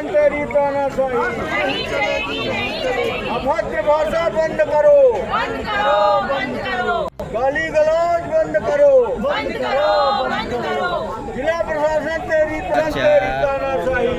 तेरी तानाशाही अभद्र भाषा बंद करो, गाली गलौज बंद करो, जिला प्रशासन तेरी तानाशाही।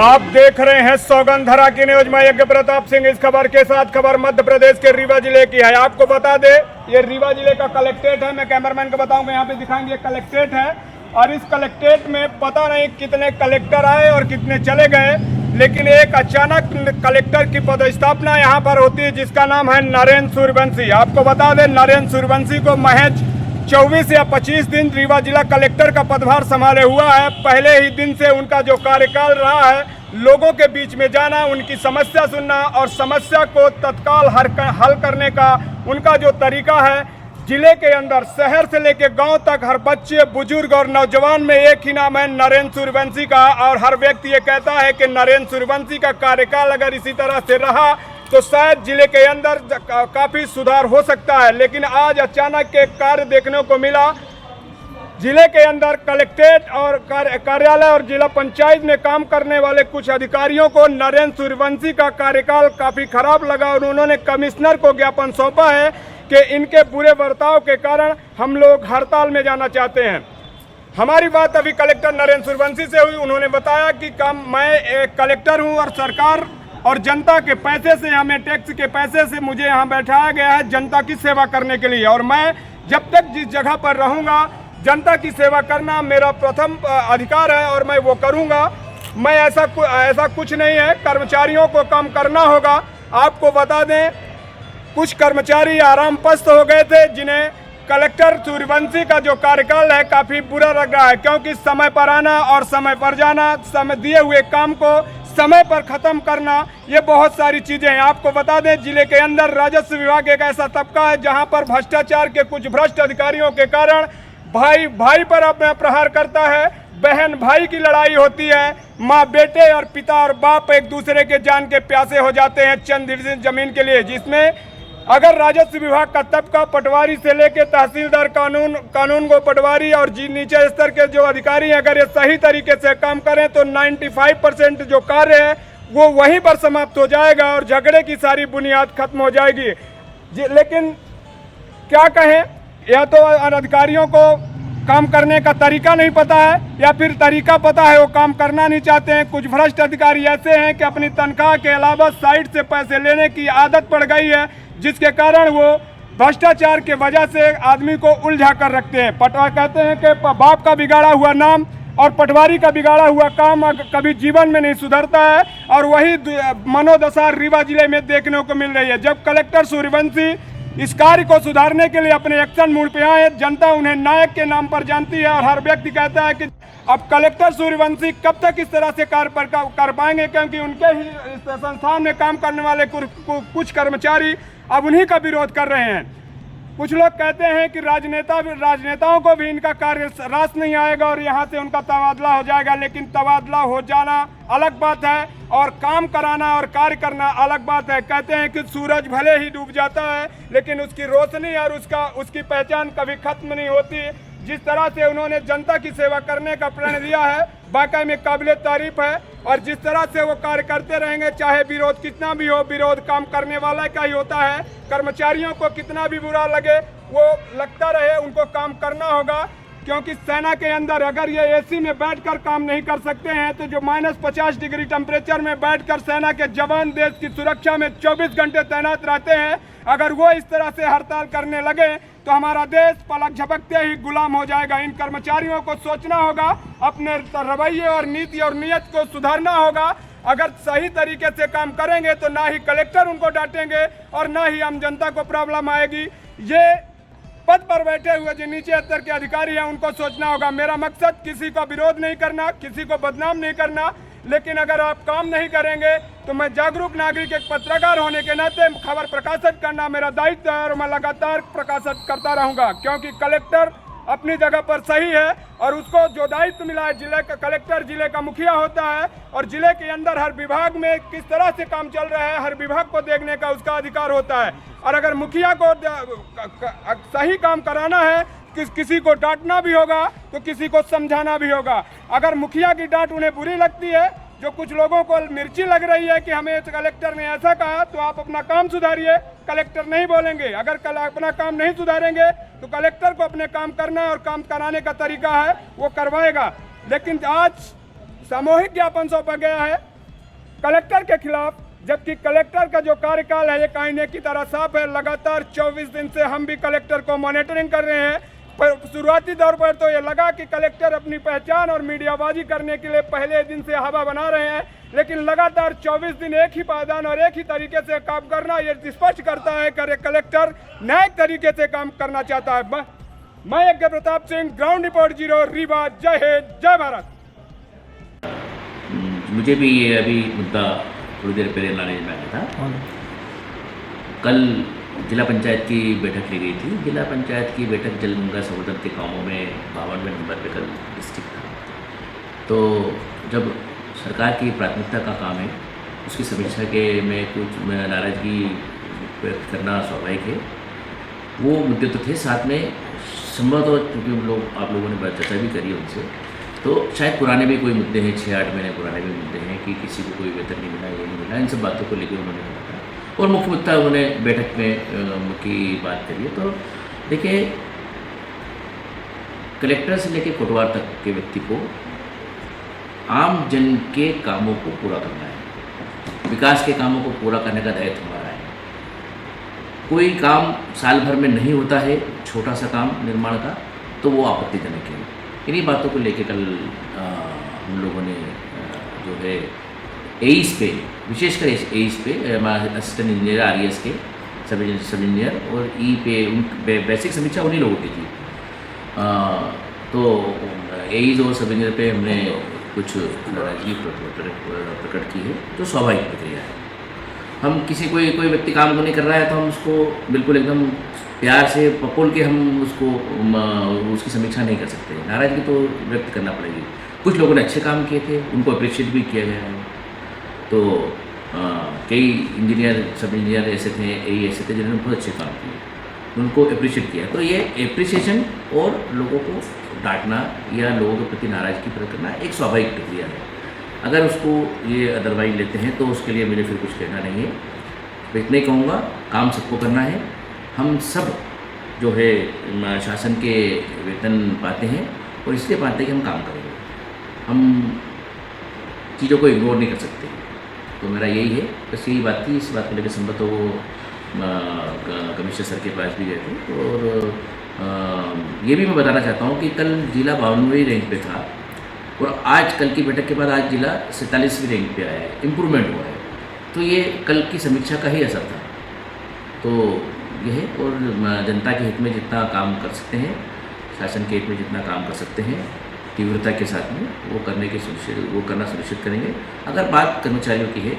आप देख रहे हैं सौगंधरा की न्यूज में यज्ञ प्रताप सिंह। इस खबर के साथ खबर मध्य प्रदेश के रीवा जिले की है। आपको बता दे, ये रीवा जिले का कलेक्ट्रेट है। मैं कैमरामैन को बताऊंगा, यहाँ पे दिखाएंगे कलेक्ट्रेट है। और इस कलेक्ट्रेट में पता नहीं कितने कलेक्टर आए और कितने चले गए, लेकिन एक अचानक कलेक्टर की पदस्थापना यहाँ पर होती है, जिसका नाम है नरेंद्र सूर्यवंशी। आपको बता दें, नरेंद्र सूर्यवंशी को महज 24 या 25 दिन रीवा जिला कलेक्टर का पदभार संभाले हुआ है। पहले ही दिन से उनका जो कार्यकाल रहा है, लोगों के बीच में जाना, उनकी समस्या सुनना और समस्या को तत्काल हल करने का उनका जो तरीका है, जिले के अंदर शहर से लेकर गांव तक हर बच्चे, बुजुर्ग और नौजवान में एक ही नाम है, नरेंद्र सूर्यवंशी का। और हर व्यक्ति ये कहता है कि नरेंद्र सूर्यवंशी का कार्यकाल अगर इसी तरह से रहा तो शायद जिले के अंदर काफी सुधार हो सकता है। लेकिन आज अचानक एक कार्य देखने को मिला। जिले के अंदर कलेक्ट्रेट और कार्यालय और जिला पंचायत में काम करने वाले कुछ अधिकारियों को नरेंद्र सूर्यवंशी का कार्यकाल काफी खराब लगा और उन्होंने कमिश्नर को ज्ञापन सौंपा है कि इनके बुरे बर्ताव के कारण हम लोग हड़ताल में जाना चाहते हैं। हमारी बात अभी कलेक्टर नरेंद्र सूर्यवंशी से हुई। उन्होंने बताया कि मैं एक कलेक्टर हूं और सरकार और जनता के पैसे से, हमें टैक्स के पैसे से मुझे यहाँ बैठाया गया है जनता की सेवा करने के लिए। और मैं जब तक जिस जगह पर रहूँगा, जनता की सेवा करना मेरा प्रथम अधिकार है और मैं वो करूँगा। मैं ऐसा कुछ नहीं है, कर्मचारियों को काम करना होगा। आपको बता दें, कुछ कर्मचारी आराम पस्त हो गए थे, जिन्हें कलेक्टर सूर्यवंशी का जो कार्यकाल है काफ़ी बुरा लग रहा है, क्योंकि समय पर आना और समय पर जाना, समय दिए हुए काम को समय पर ख़त्म करना, ये बहुत सारी चीज़ें हैं। आपको बता दें, जिले के अंदर राजस्व विभाग एक ऐसा तबका है जहां पर भ्रष्टाचार के कुछ भ्रष्ट अधिकारियों के कारण भाई भाई पर अपना प्रहार करता है, बहन भाई की लड़ाई होती है, माँ बेटे और पिता और बाप एक दूसरे के जान के प्यासे हो जाते हैं चंद जमीन के लिए। जिसमें अगर राजस्व विभाग का तबका पटवारी से लेकर तहसीलदार, कानून को पटवारी और नीचे स्तर के जो अधिकारी हैं, अगर ये सही तरीके से काम करें तो 95% जो कार्य है वो वहीं पर समाप्त हो जाएगा और झगड़े की सारी बुनियाद खत्म हो जाएगी। लेकिन क्या कहें, या तो अधिकारियों को काम करने का तरीका नहीं पता है, या फिर तरीका पता है वो काम करना नहीं चाहते हैं। कुछ भ्रष्ट अधिकारी ऐसे हैं कि अपनी तनख्वाह के अलावा साइड से पैसे लेने की आदत पड़ गई है, जिसके कारण वो भ्रष्टाचार के वजह से आदमी को उलझा कर रखते हैं। कहते हैं कि बाप का बिगाड़ा हुआ नाम और पटवारी का बिगाड़ा हुआ काम कभी जीवन में नहीं सुधरता है, और वही मनोदशा रीवा जिले में देखने को मिल रही है। जब कलेक्टर सूर्यवंशी इस कार्य को सुधारने के लिए अपने एक्शन मोड पे आए, जनता उन्हें नायक के नाम पर जानती है और हर व्यक्ति कहता है कि अब कलेक्टर सूर्यवंशी कब तक इस तरह से कार्य कर पाएंगे, क्योंकि उनके ही संस्थान में काम करने वाले कुछ कर्मचारी अब उन्हीं का विरोध कर रहे हैं। कुछ लोग कहते हैं कि राजनेताओं को भी इनका कार्य रास नहीं आएगा और यहाँ से उनका तबादला हो जाएगा। लेकिन तबादला हो जाना अलग बात है और काम कराना और कार्य करना अलग बात है। कहते हैं कि सूरज भले ही डूब जाता है, लेकिन उसकी रोशनी और उसकी पहचान कभी खत्म नहीं होती। जिस तरह से उन्होंने जनता की सेवा करने का प्रण दिया है, वाकई में काबिले तारीफ है। और जिस तरह से वो कार्य करते रहेंगे, चाहे विरोध कितना भी हो, विरोध काम करने वाला का ही होता है। कर्मचारियों को कितना भी बुरा लगे, वो लगता रहे, उनको काम करना होगा। क्योंकि सेना के अंदर अगर ये एसी में बैठकर काम नहीं कर सकते हैं, तो जो -50 डिग्री टेम्परेचर में बैठकर सेना के जवान देश की सुरक्षा में 24 घंटे तैनात रहते हैं, अगर वो इस तरह से हड़ताल करने लगे तो हमारा देश पलक झपकते ही गुलाम हो जाएगा। इन कर्मचारियों को सोचना होगा, अपने रवैये और नीति और नियत को सुधारना होगा। अगर सही तरीके से काम करेंगे तो ना ही कलेक्टर उनको डांटेंगे और ना ही आम जनता को प्रॉब्लम आएगी। ये पद पर बैठे हुए जो नीचे स्तर के अधिकारी हैं, उनको सोचना होगा। मेरा मकसद किसी का विरोध नहीं करना, किसी को बदनाम नहीं करना, लेकिन अगर आप काम नहीं करेंगे तो मैं जागरूक नागरिक, एक पत्रकार होने के नाते खबर प्रकाशित करना मेरा दायित्व है और मैं लगातार प्रकाशित करता रहूंगा। क्योंकि कलेक्टर अपनी जगह पर सही है और उसको जो दायित्व मिला है, जिले का कलेक्टर जिले का मुखिया होता है और जिले के अंदर हर विभाग में किस तरह से काम चल रहा है, हर विभाग को देखने का उसका अधिकार होता है। और अगर मुखिया को सही काम कराना है, किसी को डांटना भी होगा तो किसी को समझाना भी होगा। अगर मुखिया की डांट उन्हें बुरी लगती है जो कुछ लोगों को मिर्ची लग रही है कि हमें कलेक्टर ने ऐसा कहा तो आप अपना काम सुधारिए, कलेक्टर नहीं बोलेंगे। अगर कल अपना काम नहीं सुधारेंगे तो कलेक्टर को अपने काम करना है और काम कराने का तरीका है वो करवाएगा। लेकिन आज सामूहिक ज्ञापन सौंपा गया है कलेक्टर के खिलाफ, जबकि कलेक्टर का जो कार्यकाल है ये आईने की तरह साफ है। लगातार 24 दिन से हम भी कलेक्टर को मॉनिटरिंग कर रहे हैं। पर शुरुआती दौर पर तो ये लगा कि कलेक्टर अपनी पहचान और मीडियाबाजी करने के लिए पहले दिन से हवा बना रहे हैं, लेकिन लगातार 24 दिन एक ही पायदान और एक ही तरीके से काम करना ये स्पष्ट करता है कि कलेक्टर न्यायिक तरीके से काम करना चाहता है। मैं यज्ञ प्रताप सिंह, ग्राउंड रिपोर्ट 0 रीवा। जय हिंद, जय भारत। मुझे भी ये अभी मुद्दा थोड़ी देर पहले नॉलेज में आया था। कल जिला पंचायत की बैठक ली गई थी। जिला पंचायत की बैठक जलगंगा सहोदर के गाँवों में 52वें नंबर पे कल डिस्ट्रिक्ट था। तो जब सरकार की प्राथमिकता का काम है उसकी समीक्षा के में कुछ नाराज़गी व्यक्त करना स्वाभाविक है। वो मुद्दे तो थे, साथ में संभवतः क्योंकि आप लोगों ने चर्चा भी करी उनसे, तो शायद पुराने भी कोई मुद्दे हैं, 6-8 महीने पुराने भी मुद्दे हैं कि किसी को कोई वेतन नहीं मिला, ये नहीं मिला, इन सब बातों को लेकर उन्होंने कहा था और मुख्य मुद्दा उन्होंने बैठक में की बात करी है। तो देखिए, कलेक्टर से लेकर कोटवार तक के व्यक्ति को आम जन के कामों को पूरा करना है, विकास के कामों को पूरा करने का दायित्व हमारा है। कोई काम साल भर में नहीं होता है, छोटा सा काम निर्माण का, तो वो आपत्तिजनक है। इन्हीं बातों को लेकर कल हम लोगों ने जो है एईस पे, विशेषकर एईस पे असिस्टेंट इंजीनियर RES के सब इंजीनियर और ई पे उन बेसिक समीक्षा उन्हीं लोगों की थी। तो एईस और सब इंजीनियर पे हमने कुछ नाराजगी प्रकट की है, जो स्वाभाविक प्रक्रिया है। हम कोई व्यक्ति काम को नहीं कर रहा है तो हम उसको बिल्कुल एकदम प्यार से पपोल के हम उसकी समीक्षा नहीं कर सकते। नाराज़गी तो व्यक्त करना पड़ेगी। कुछ लोगों ने अच्छे काम किए थे, उनको अप्रिशिएट भी किया गया है। तो कई इंजीनियर, सब इंजीनियर ऐसे थे, ऐसे थे जिन्होंने बहुत अच्छे काम किए, उनको अप्रिशिएट किया। तो ये अप्रिसिएशन और लोगों को डांटना या लोगों के प्रति नाराज़गी प्रकट करना एक स्वाभाविक प्रक्रिया है। अगर उसको ये अदरवाइज लेते हैं तो उसके लिए मुझे फिर कुछ कहना नहीं है। मैं इतना ही कहूँगा, काम सबको करना है। हम सब जो है शासन के वेतन पाते हैं और इसलिए पाते हैं कि हम काम करेंगे। हम चीज़ों को इग्नोर नहीं कर सकते। तो मेरा यही है, बस यही बात थी। इस बात को लेकर संभव तो वो कमिश्नर सर के पास भी गए थे और ये भी मैं बताना चाहता हूँ कि कल जिला 52वें रैंक पे था और आज कल की बैठक के बाद आज जिला 47वें रैंक पे आया है, इम्प्रूवमेंट हुआ है। तो ये कल की समीक्षा का ही असर था। तो यह है, और जनता के हित में जितना काम कर सकते हैं, शासन के हित में जितना काम कर सकते हैं, तीव्रता के साथ में वो करना सुनिश्चित करेंगे। अगर बात कर्मचारियों की है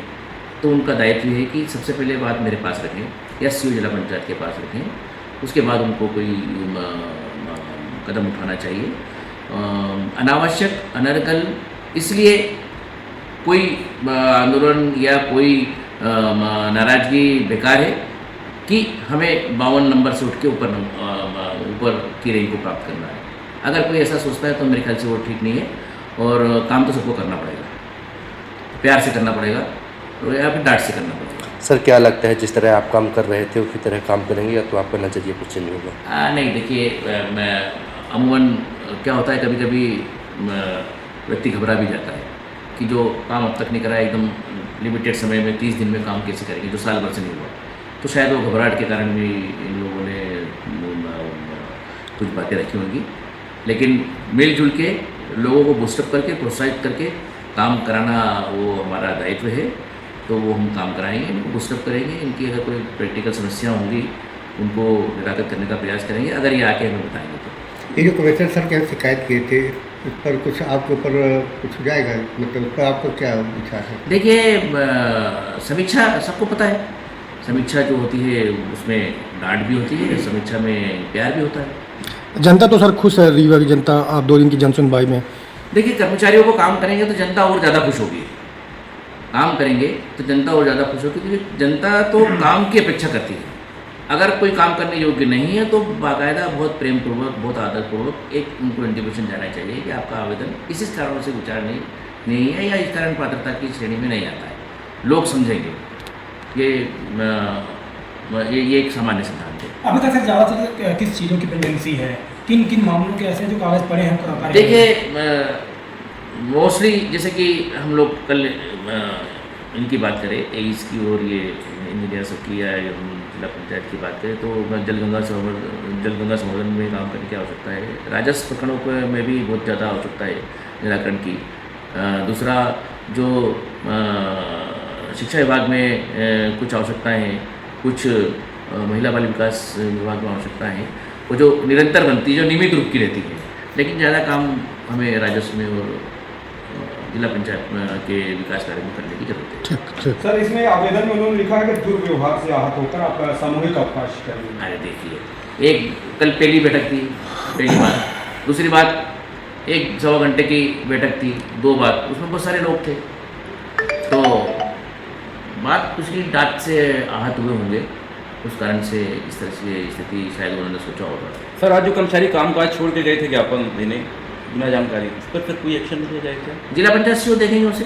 तो उनका दायित्व है कि सबसे पहले बात मेरे पास रखें या CO जिला पंचायत के पास रखें, उसके बाद उनको कोई कदम उठाना चाहिए। अनावश्यक, अनर्गल इसलिए कोई आंदोलन या कोई नाराज़गी बेकार है कि हमें 52 नंबर से उठ के ऊपर की रैंक को प्राप्त करना है। अगर कोई ऐसा सोचता है तो मेरे ख्याल से वो ठीक नहीं है। और काम तो सबको करना पड़ेगा, प्यार से करना पड़ेगा या फिर डांट से करना पड़ेगा। सर, क्या लगता है जिस तरह आप काम कर रहे थे उसी तरह काम करेंगे या तो आपका नजरिया कुछ चेंज होगा? नहीं, देखिए, मैं अमूमन क्या होता है, कभी कभी व्यक्ति घबरा भी जाता है कि जो काम अब तक नहीं करा, एकदम लिमिटेड समय में 30 दिन में काम कैसे करेंगे जो साल भर से नहीं हुआ। तो शायद वो घबराहट के कारण भी इन लोगों ने कुछ बातें रखी होंगी। लेकिन मिलजुल के लोगों को बूस्टअप करके, प्रोत्साहित करके काम कराना वो हमारा दायित्व है। तो वो हम काम कराएंगे, इनको बूस्टअप करेंगे। इनकी अगर कोई प्रैक्टिकल समस्या होंगी उनको निराकरण करने का प्रयास करेंगे, अगर ये आके हमें बताएंगे तो। ये जो कमिश्नर सर के शिकायत किए थे, इस पर कुछ आपके ऊपर कुछ हो जाएगा, मतलब उस पर आपको क्या विचार है? देखिए, समीक्षा सबको पता है, समीक्षा जो होती है उसमें डांट भी होती है, समीक्षा में प्यार भी होता है। जनता तो सर खुश है, रीवा की जनता आप 2 दिन की जनसुनवाई में। देखिए, कर्मचारियों को काम करेंगे तो जनता और ज़्यादा खुश होगी। काम करेंगे तो जनता और ज़्यादा खुश होगी, क्योंकि जनता तो काम की अपेक्षा करती है। अगर कोई काम करने योग्य नहीं है तो बाकायदा बहुत प्रेमपूर्वक, बहुत आदरपूर्वक एक उनको इंटीमेशन जाना चाहिए कि आपका आवेदन इसी कारणों से विचार नहीं नहीं है या इस कारण पात्रता की श्रेणी में नहीं आता है, लोग समझेंगे। ये एक सामान्य सिद्धांत है। अभी तक सर ज़्यादातर किस चीज़ों की पेंडेंसी है, किन किन मामलों के ऐसे जो कागज़ पड़े हैं? देखिए मोस्टली जैसे कि हम लोग कल इनकी बात करें, एईस की और ये इंजीनियर सब की, या हम जिला पंचायत की बात करें, तो जलगंगा संवर्धन में काम करने की आवश्यकता है। राजस्व प्रकरणों में भी बहुत ज़्यादा आवश्यकता है निराकरण की। दूसरा जो शिक्षा विभाग में कुछ आवश्यकताएं हैं, कुछ महिला बाल विकास विभाग में आवश्यकताएं हैं, वो जो निरंतर बनती है, जो नियमित रूप की रहती है, लेकिन ज़्यादा काम हमें राजस्व में और जिला पंचायत के विकास कार्य में करने की जरूरत है। सर इसमें आवेदन में उन्होंने लिखा है कि दुर्व्यवहार से आहत होकर आप सामूहिक अवकाश करेंगे। अरे देखिए, एक कल पहली बैठक थी, पहली बात। दूसरी बात, 1-1.25 घंटे की बैठक थी, 2 बात, उसमें बहुत सारे लोग थे, तो बात कुछ नहीं, डांट से आहत हुए होंगे, उस कारण से इस तरह से स्थिति शायद उन्होंने सोचा होगा। सर आज जो कर्मचारी कामकाज छोड़ के गए थे ज्ञापन देने बिना जानकारी, उस पर फिर कोई एक्शन लिया जाएगा? जिला पंचायत सीओ देखेंगे उसे।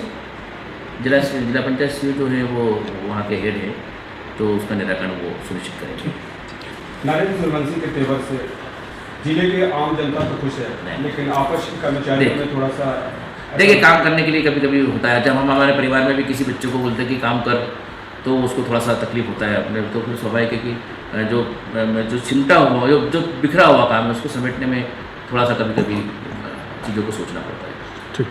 जिला पंचायत सीओ जो है वो वहाँ के हेड है, तो उसका निराकरण वो सुनिश्चित करेंगे। नरेंद्र सूर्यवंशी के तेवर से जिले के आम जनता तो खुश है, लेकिन आपस के कर्मचारियों में थोड़ा सा देखिए, काम करने के लिए कभी कभी होता है, जब हम हमारे परिवार में भी किसी बच्चे को बोलते हैं कि काम कर, तो उसको थोड़ा सा तकलीफ होता है अपने, तो फिर स्वाभाविक है कि जो चिमटा हुआ, जो बिखरा हुआ काम है, उसको समेटने में थोड़ा सा कभी कभी चीज़ों को सोचना पड़ता है। ठीक।